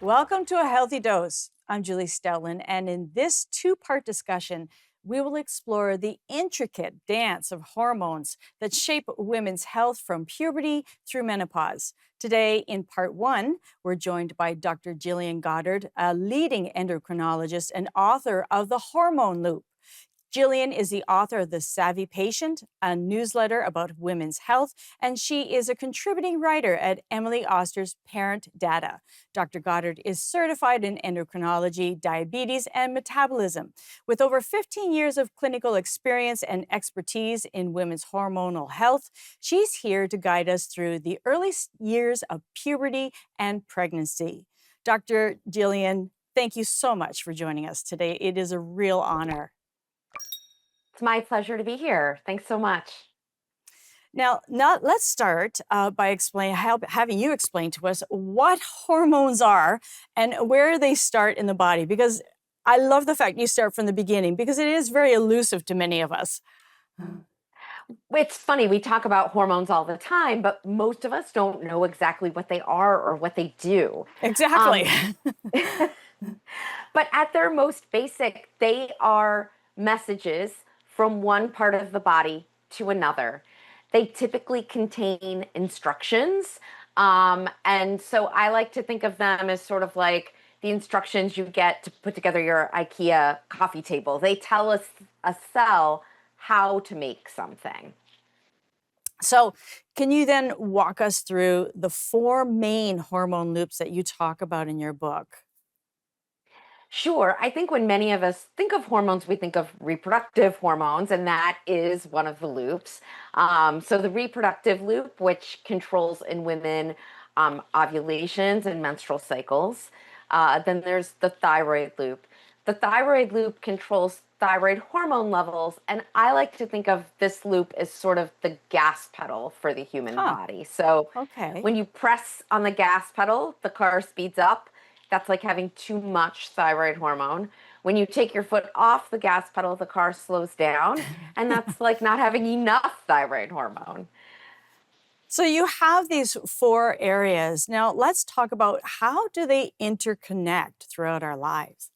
Welcome to A Healthy Dose. I'm Julie Stautland, and in this two-part discussion, we will explore the intricate dance of hormones that shape women's health from puberty through menopause. Today, in part one, we're joined by Dr. Gillian Goddard, a leading endocrinologist and author of The Hormone Loop. Gillian is the author of The Savvy Patient, a newsletter about women's health, and she is a contributing writer at Emily Oster's Parent Data. Dr. Goddard is certified in endocrinology, diabetes, and metabolism. With over 15 years of clinical experience and expertise in women's hormonal health, she's here to guide us through the early years of puberty and pregnancy. Dr. Gillian, thank you so much for joining us today. It is a real honor. It's my pleasure to be here. Thanks so much. Now let's start by having you explain to us what hormones are and where they start in the body, because I love the fact you start from the beginning because it is very elusive to many of us. It's funny, we talk about hormones all the time, but most of us don't know exactly what they are or what they do. Exactly. But at their most basic, they are messages from one part of the body to another. They typically contain instructions. And so I like to think of them as sort of like the instructions you get to put together your IKEA coffee table. They tell us a cell how to make something. So can you then walk us through the four main hormone loops that you talk about in your book? Sure. I think when many of us think of hormones, we think of reproductive hormones, and that is one of the loops. So the reproductive loop, which controls in women ovulations and menstrual cycles. Then there's the thyroid loop. The thyroid loop controls thyroid hormone levels, and I like to think of this loop as sort of the gas pedal for the human body. So Okay. when you press on the gas pedal, the car speeds up. That's like having too much thyroid hormone. When you take your foot off the gas pedal, the car slows down, and that's like not having enough thyroid hormone. So you have these four areas. Now let's talk about how do they interconnect throughout our lives?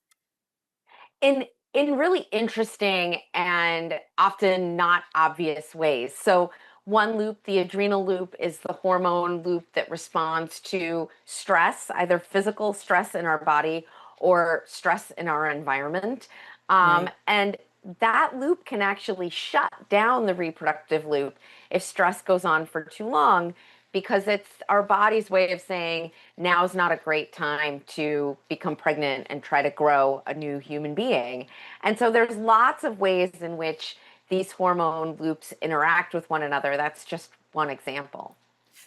In in really interesting and often not obvious ways. So one loop, the adrenal loop, is the hormone loop that responds to stress, either physical stress in our body or stress in our environment. Right. And that loop can actually shut down the reproductive loop if stress goes on for too long, because it's our body's way of saying now's not a great time to become pregnant and try to grow a new human being. And so there's lots of ways in which these hormone loops interact with one another. That's just one example.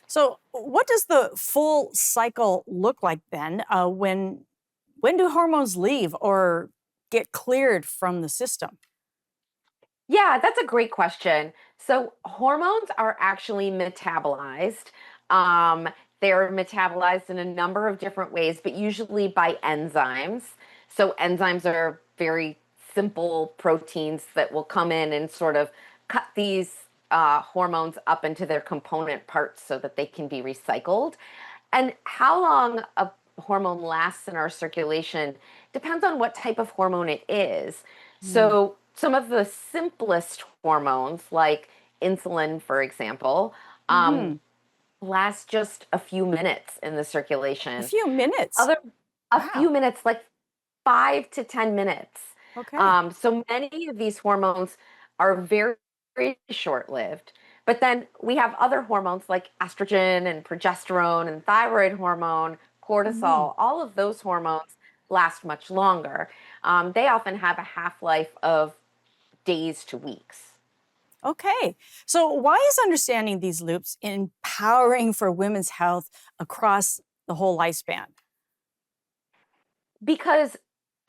So what does the full cycle look like then? When do hormones leave or get cleared from the system? Yeah, that's a great question. So hormones are actually metabolized. Um, they're metabolized in a number of different ways, but usually by enzymes. So enzymes are very simple proteins that will come in and sort of cut these hormones up into their component parts so that they can be recycled. And how long a hormone lasts in our circulation depends on what type of hormone it is. Mm. So, some of the simplest hormones, like insulin, for example, Hmm. last just a few minutes in the A circulation. few minutes. Other, a few Wow. minutes, like 5 to 10 minutes. Okay. So many of these hormones are very, very short lived. But then we have other hormones like estrogen and progesterone and thyroid hormone, Hmm. cortisol, all of those hormones last much longer. They often have a half life of days to weeks. Okay. So why is understanding these loops empowering for women's health across the whole lifespan? Because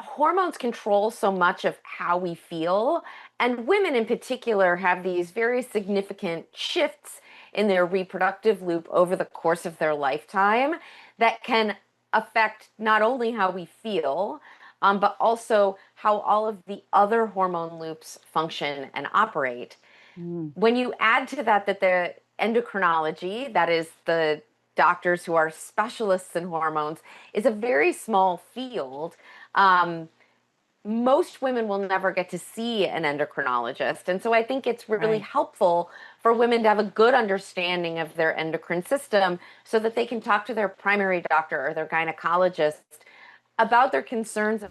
hormones control so much of how we feel, and women in particular have these very significant shifts in their reproductive loop over the course of their lifetime that can affect not only how we feel, but also how all of the other hormone loops function and operate. Mm. When you add to that the endocrinology, that is the doctors who are specialists in hormones is a very small field. Most women will never get to see an endocrinologist. And so I think it's really Right. helpful for women to have a good understanding of their endocrine system so that they can talk to their primary doctor or their gynecologist about their concerns.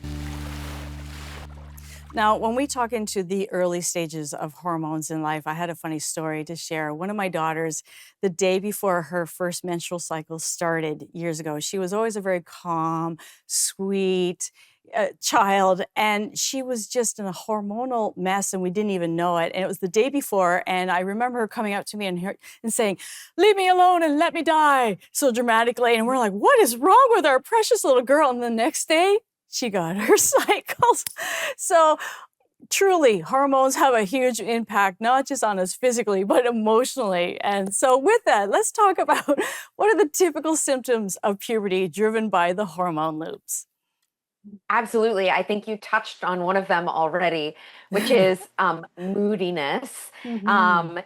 Now, when we talk into the early stages of hormones in life, I had a funny story to share. One of my daughters, the day before her first menstrual cycle started years ago, she was always a very calm, sweet child, and she was just in a hormonal mess, and we didn't even know it. And it was the day before, and I remember her coming up to me and saying, "Leave me alone and let me die," so dramatically. And we're like, "What is wrong with our precious little girl?" And the next day, she got her cycles. So truly, hormones have a huge impact, not just on us physically, but emotionally. And so with that, let's talk about what are the typical symptoms of puberty driven by the hormone loops? Absolutely. I think you touched on one of them already, which is moodiness. Mhm.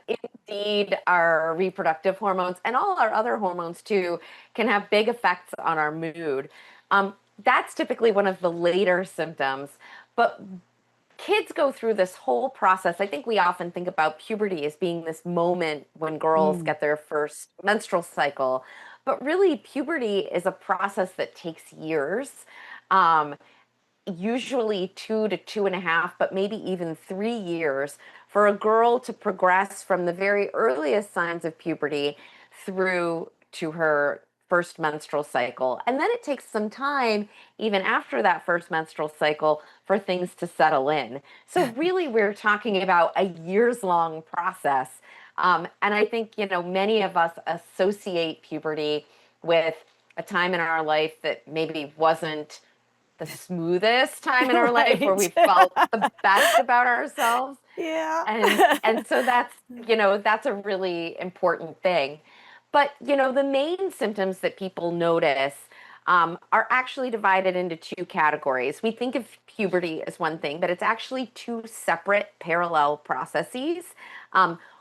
Indeed, our reproductive hormones and all our other hormones too can have big effects on our mood. That's typically one of the later symptoms, but kids go through this whole process. I think we often think about puberty as being this moment when girls Mm. get their first menstrual cycle, but really, puberty is a process that takes years. Um, Usually 2 to 2.5, but maybe even 3 years for a girl to progress from the very earliest signs of puberty through to her first menstrual cycle. And then it takes some time, even after that first menstrual cycle, for things to settle in. So, really, we're talking about a years long process. And I think, many of us associate puberty with a time in our life that maybe wasn't the smoothest time in our life where we Right. felt the best about ourselves. Yeah. And so that's a really important thing. But the main symptoms that people notice are actually divided into two categories. We think of puberty as one thing, but it's actually two separate parallel processes.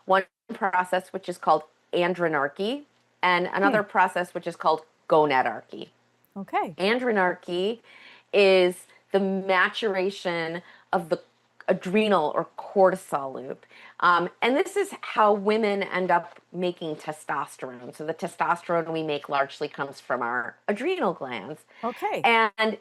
One process which is called andronarchy, and Hmm. another process which is called gonadarchy. Okay. Andronarchy is the maturation of the adrenal or cortisol loop. And this is how women end up making testosterone. So the testosterone we make largely comes from our adrenal glands. Okay. And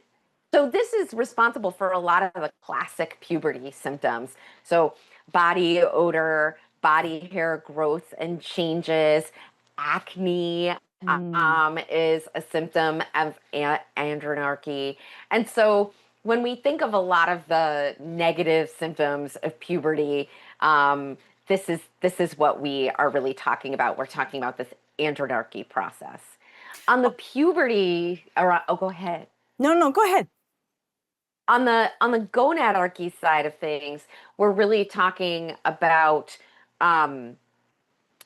so this is responsible for a lot of the classic puberty symptoms. So body odor, body hair growth and changes, acne Mm. is a symptom of andronarchy. And so when we think of a lot of the negative symptoms of puberty, this is what we are really talking about. We're talking about this andronarchy process. On the Oh, puberty, oh, go ahead. no, no, go ahead. On the gonadarchy side of things, we're really talking about um,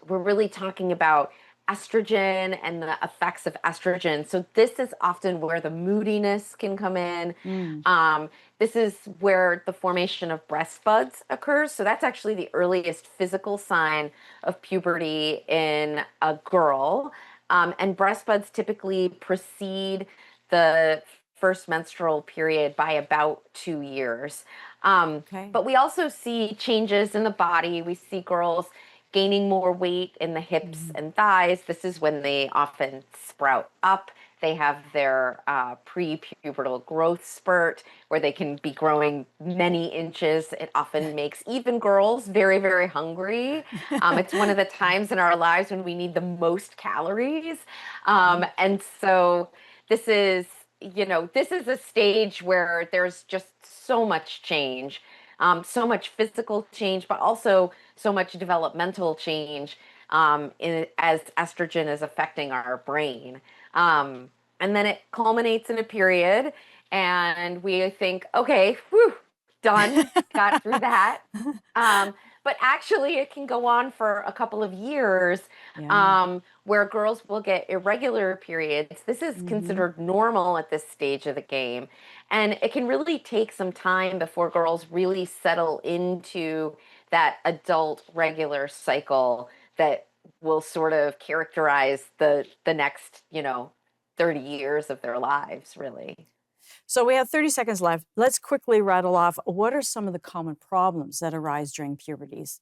we're really talking about estrogen and the effects of estrogen. So this is often where the moodiness can come in. Mm. Um, this is where the formation of breast buds occurs. So that's actually the earliest physical sign of puberty in a girl. And breast buds typically precede the first menstrual period by about 2 years. Okay. But we also see changes in the body. We see girls gaining more weight in the hips Mhm. and thighs. This is when they often sprout up. They have their pre-pubertal growth spurt where they can be growing many inches. It often makes even girls very, very hungry. It's one of the times in our lives when we need the most calories. And so this is, this is a stage where there's just so much change, so much physical change, but also so much developmental change as estrogen is affecting our brain. And then it culminates in a period, and we think, okay, whew, done, got through that. But actually, it can go on for a couple of years Yeah. where girls will get irregular periods. This is Mhm. considered normal at this stage of the game. And it can really take some time before girls really settle into that adult regular cycle that will sort of characterize the next, 30 years of their lives, really. So we have 30 seconds left. Let's quickly rattle off what are some of the common problems that arise during puberties?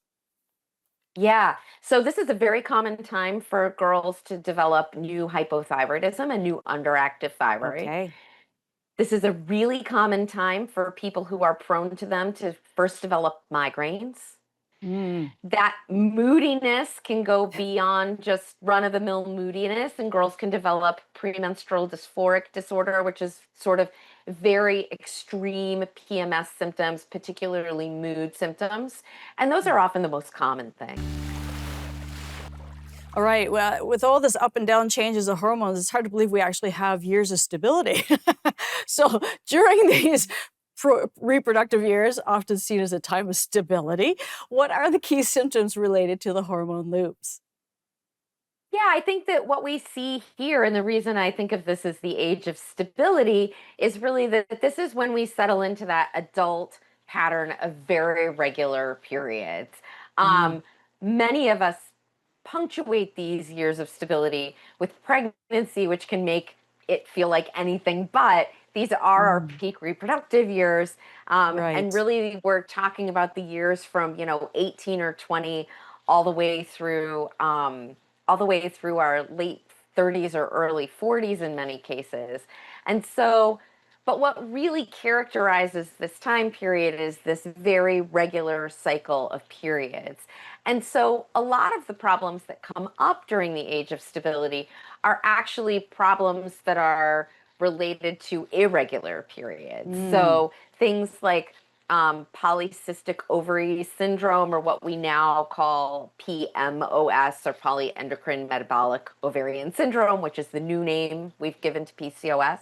Yeah. So this is a very common time for girls to develop new hypothyroidism and new underactive thyroid. Okay. This is a really common time for people who are prone to them to first develop migraines. Mm. That moodiness can go beyond just run-of-the-mill moodiness, and girls can develop premenstrual dysphoric disorder, which is sort of very extreme PMS symptoms, particularly mood symptoms. And those are often the most common thing. All right. Well, with all this up and down changes of hormones, it's hard to believe we actually have years of stability. So during these reproductive years, often seen as a time of stability, what are the key symptoms related to the hormone loops? Yeah, I think that what we see here, and the reason I think of this as the age of stability, is really that this is when we settle into that adult pattern of very regular periods. Mm. Um, Many of us punctuate these years of stability with pregnancy, which can make it feel like anything but. These are our Mm. peak reproductive years. And Right. really, we're talking about the years from, 18 or 20 all the way through our late 30s or early 40s in many cases. And so, but what really characterizes this time period is this very regular cycle of periods. And so, a lot of the problems that come up during the age of stability are actually problems that are related to irregular periods. Mm. So, things like polycystic ovary syndrome, or what we now call PMOS, or polyendocrine metabolic ovarian syndrome, which is the new name we've given to PCOS,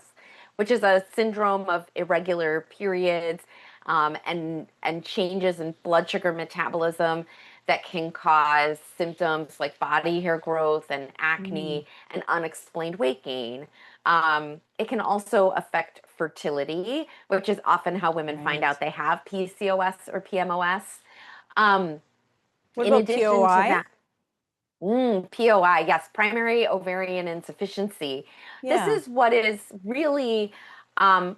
which is a syndrome of irregular periods, and changes in blood sugar metabolism that can cause symptoms like body hair growth and Mm. acne and unexplained weight gain. It can also affect fertility, which is often how women find Right. out they have PCOS or PMOS. Um, What in about addition to POI? that, POI, yes, primary ovarian insufficiency. This Yeah. is what is really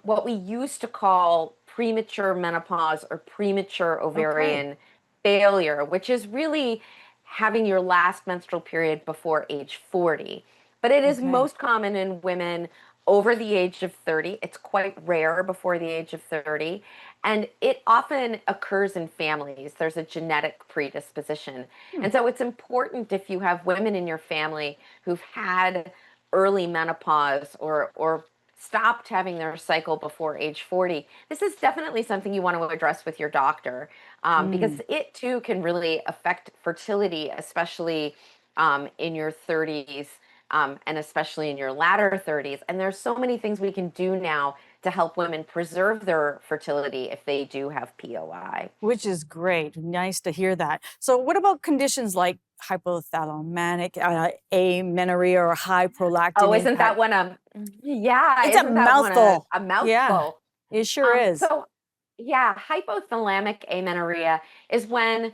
what we used to call premature menopause or premature Okay. ovarian failure, which is really having your last menstrual period before age 40. But it is Okay. most common in women over the age of 30. It's quite rare before the age of 30. And it often occurs in families. There's a genetic predisposition. Hmm. And so it's important, if you have women in your family who've had early menopause or stopped having their cycle before age 40, this is definitely something you want to address with your doctor, because Mm. it too can really affect fertility, especially in your 30s, and especially in your latter 30s. And there's so many things we can do now to help women preserve their fertility if they do have POI. Which is great. Nice to hear that. So what about conditions like hypothalamic amenorrhea or high prolactin Oh, isn't that impact? one yeah, It's a isn't that one mouthful. a Yeah, mouthful? it sure is. So yeah, hypothalamic amenorrhea is when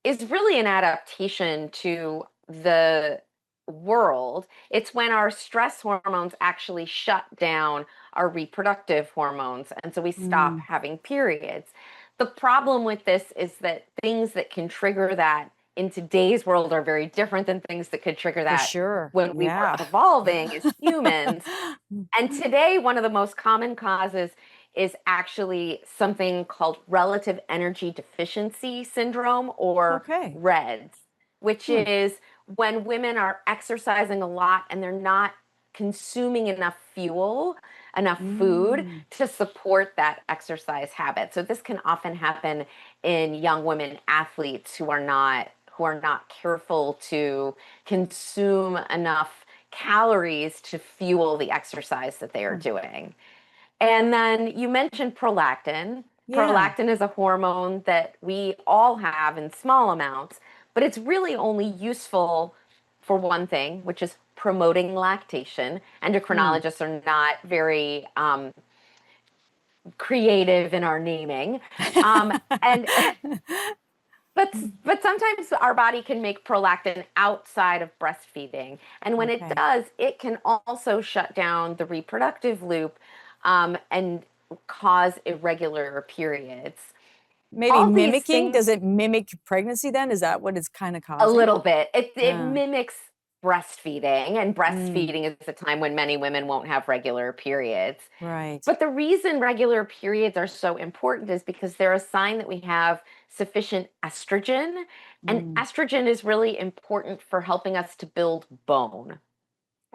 is really an adaptation to the world. It's when our stress hormones actually shut down our reproductive hormones, and so we stop Mm, having periods. The problem with this is that things that can trigger that in today's world are very different than things that could trigger for that sure. when we were Yeah. evolving as humans. And today, one of the most common causes is actually something called relative energy deficiency syndrome, or Okay. REDS, which Hmm. is when women are exercising a lot and they're not consuming enough fuel, enough food Mm. to support that exercise habit. So this can often happen in young women athletes who are not careful to consume enough calories to fuel the exercise that they are Hmm. doing. And then you mentioned prolactin. Yeah. Prolactin is a hormone that we all have in small amounts, but it's really only useful for one thing, which is promoting lactation. Hmm. Endocrinologists are not very creative in our naming. And But sometimes our body can make prolactin outside of breastfeeding. And when it Okay. does, it can also shut down the reproductive loop and cause irregular periods. Maybe All these mimicking? things Does it mimic pregnancy then? Is that what it's kind of a causing? little bit. It Uh, mimics breastfeeding, and mm, breastfeeding is a time when many women won't have regular periods. right. But the reason regular periods are so important is because they're a sign that we have sufficient estrogen, and Mm, estrogen is really important for helping us to build bone.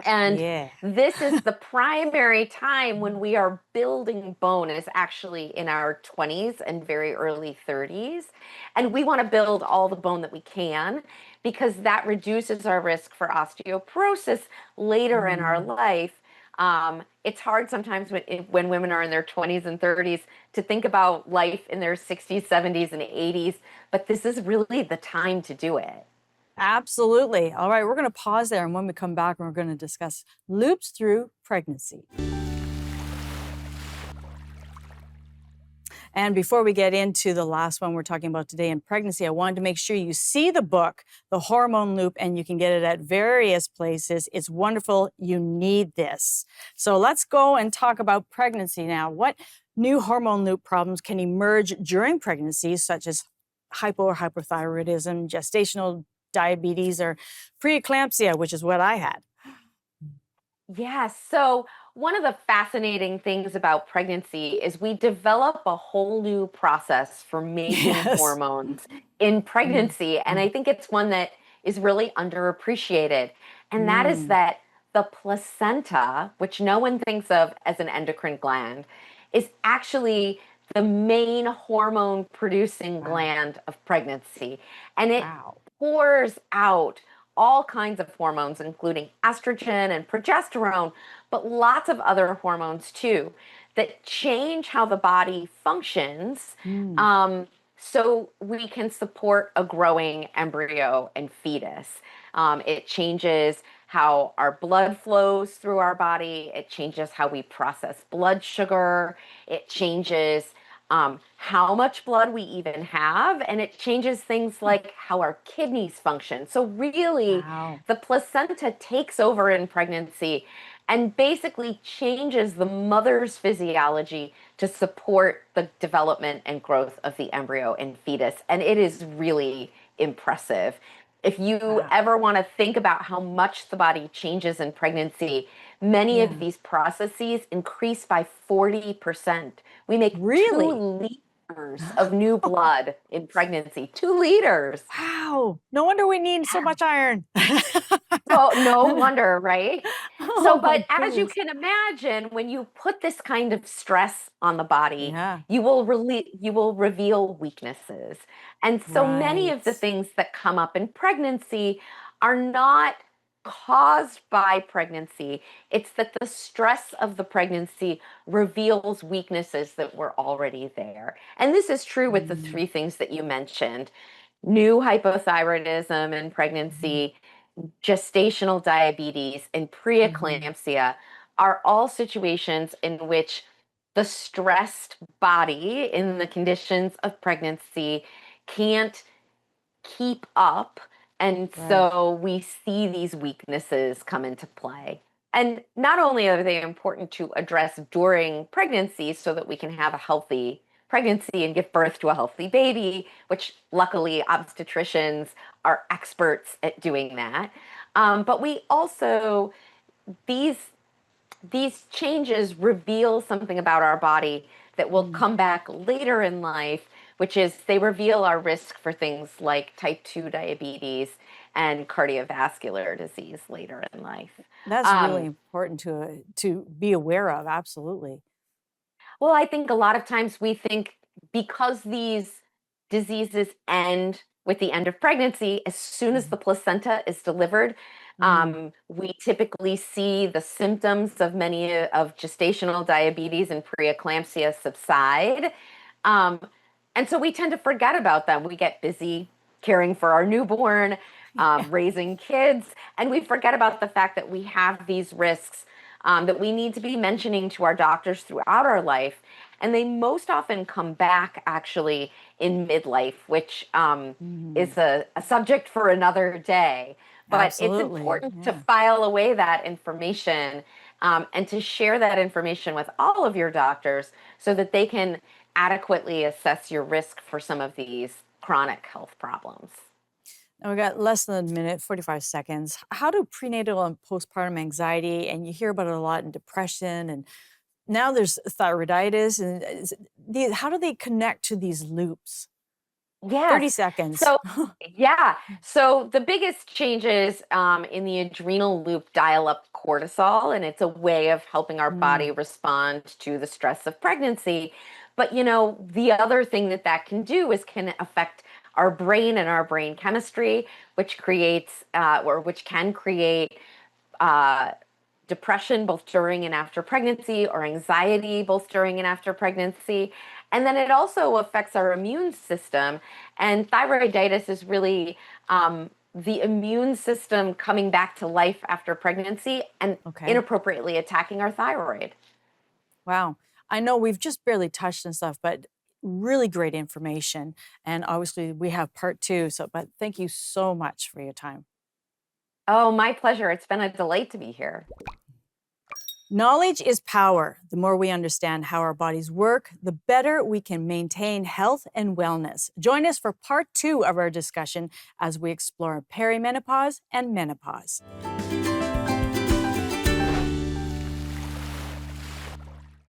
And yeah. this is the primary time when we are building bone is actually in our 20s and very early 30s. And we want to build all the bone that we can because that reduces our risk for osteoporosis later in our Mm. life. It's hard sometimes when women are in their 20s and 30s to think about life in their 60s, 70s, and 80s, but this is really the time to do it. Absolutely. All right, we're going to pause there. And when we come back, we're going to discuss loops through pregnancy. And before we get into the last one we're talking about today in pregnancy, I wanted to make sure you see the book, The Hormone Loop, and you can get it at various places. It's wonderful. You need this. So let's go and talk about pregnancy now. What new hormone loop problems can emerge during pregnancy, such as hypo or hypothyroidism, gestational diabetes, or preeclampsia, which is what I had? Yes. So, one of the fascinating things about pregnancy is we develop a whole new process for making Yes. hormones in Mm. pregnancy. And I think it's one that is really underappreciated. And that is Mm. that the placenta, which no one thinks of as an endocrine gland, is actually the main hormone producing Wow. gland of pregnancy. And it Wow. pours out all kinds of hormones, including estrogen and progesterone, but lots of other hormones too, that change how the body functions Mm. um, so we can support a growing embryo and fetus. It changes how our blood flows through our body, it changes how we process blood sugar, it changes how much blood we even have, and it changes things like how our kidneys function. So, really, Wow. the placenta takes over in pregnancy and basically changes the mother's physiology to support the development and growth of the embryo and fetus. And it is really impressive. If you Wow. ever want to think about how much the body changes in pregnancy, many of Yeah. these processes increase by 40%. We make Really? 2 liters of new blood in pregnancy. 2 liters. Wow. No wonder we need so much iron. So no wonder, right? So, Oh but my as you goodness. can imagine, when you put this kind of stress on the body, Yeah. you will reveal weaknesses. And so many Right. of the things that come up in pregnancy are not caused by pregnancy. It's that the stress of the pregnancy reveals weaknesses that were already there. And this is true with the Mm, 3 things that you mentioned: new hypothyroidism in mhm, pregnancy, gestational diabetes, and mhm. preeclampsia are all situations in which the stressed body in the conditions of pregnancy can't keep up. And Right. so we see these weaknesses come into play. And not only are they important to address during pregnancy so that we can have a healthy pregnancy and give birth to a healthy baby, which luckily obstetricians are experts at doing that. But we also, these these changes reveal something about our body that will Mm. come back later in life, which is they reveal our risk for things like type 2 diabetes and cardiovascular disease later in life. That's really Um, important to be aware of. Absolutely. well, I think a lot of times we think because these diseases end with the end of pregnancy, as soon as Mhm. the placenta is delivered, Mm, we typically see the symptoms of many of gestational diabetes and preeclampsia subside. Um, and so we tend to forget about them. We get busy caring for our newborn, yeah. raising kids, and we forget about the fact that we have these risks that we need to be mentioning to our doctors throughout our life. And they most often come back actually in midlife, which Mhm. is a subject for another day. But it's Absolutely. important to Yeah. file away that information and to share that information with all of your doctors so that they can adequately assess your risk for some of these chronic health problems. Now we got less than a minute, 45 seconds. How do prenatal and postpartum anxiety, and you hear about it a lot in depression, and now there's thyroiditis, and how do they connect to these loops? 30 Yes. seconds. So, yeah. So, the biggest changes in the adrenal loop dial up cortisol, and it's a way of helping our Mm, body respond to the stress of pregnancy. But, the other thing that that can do is can affect our brain and our brain chemistry, which creates or which can create uh, depression both during and after pregnancy, or anxiety both during and after pregnancy. And then it also affects our immune system. And thyroiditis is really the immune system coming back to life after pregnancy and okay. inappropriately attacking our thyroid. Wow. I know we've just barely touched on stuff, but really great information. And obviously, we have part two. So, but thank you so much for your time. Oh, my pleasure. It's been a delight to be here. Knowledge is power. The more we understand how our bodies work, the better we can maintain health and wellness. Join us for part two of our discussion as we explore perimenopause and menopause.